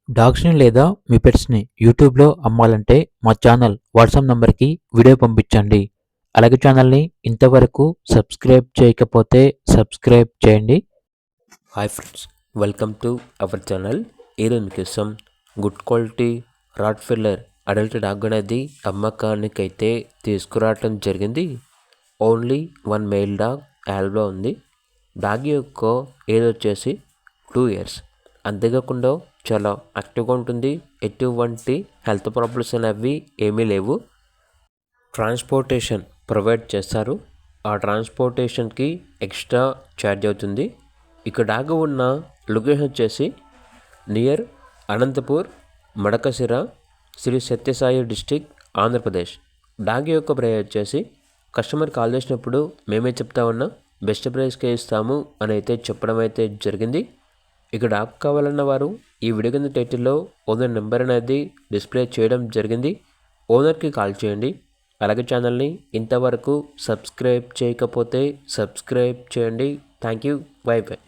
డాగ్స్‌ని లేదా మీ పెట్స్‌ని యూట్యూబ్‌లో అమ్మాలంటే మా ఛానల్ వాట్సాప్ నంబర్‌కి వీడియో పంపించండి. అలాగే ఛానల్‌ని ఇంతవరకు సబ్స్క్రైబ్ చేయకపోతే సబ్స్క్రైబ్ చేయండి. Hi friends, welcome to our channel. ఈరోజు మీకోసం good quality rottweiler adult dog అనేది అమ్మకానికైతే తీసుకురావటం జరిగింది. ఓన్లీ వన్ మెయిల్ డాగ్ యాల్బా ఉంది. డాగ్ యొక్క ఏజ్ వచ్చేసి 2 ఇయర్స్. అంతేకాకుండా చాలా యాక్టివ్గా ఉంటుంది. ఎటువంటి హెల్త్ ప్రాబ్లమ్స్ అనేవి ఏమీ లేవు. ట్రాన్స్పోర్టేషన్ ప్రొవైడ్ చేస్తారు. ఆ ట్రాన్స్పోర్టేషన్కి ఎక్స్ట్రా ఛార్జ్ అవుతుంది. ఇక్కడ డాగ్ ఉన్న లొకేషన్ వచ్చేసి near Anantapur, Madakasira, Shri Sathya Sai district, Andhra Pradesh. Dog యొక్క ప్రైస్ వచ్చేసి కస్టమర్ కాల్ చేసినప్పుడు మేమే చెప్తా ఉన్నా బెస్ట్ ప్రైస్కే ఇస్తాము అని అయితే చెప్పడం అయితే జరిగింది. ఇక డాగ్ కావాలన్న వారు ఈ వీడియో కింద టైటిల్లో ఓనర్ నెంబర్ అనేది డిస్ప్లే చేయడం జరిగింది. ఓనర్కి కాల్ చేయండి. అలాగే ఛానల్ని ఇంతవరకు సబ్స్క్రైబ్ చేయకపోతే సబ్స్క్రైబ్ చేయండి. Thank you. By by.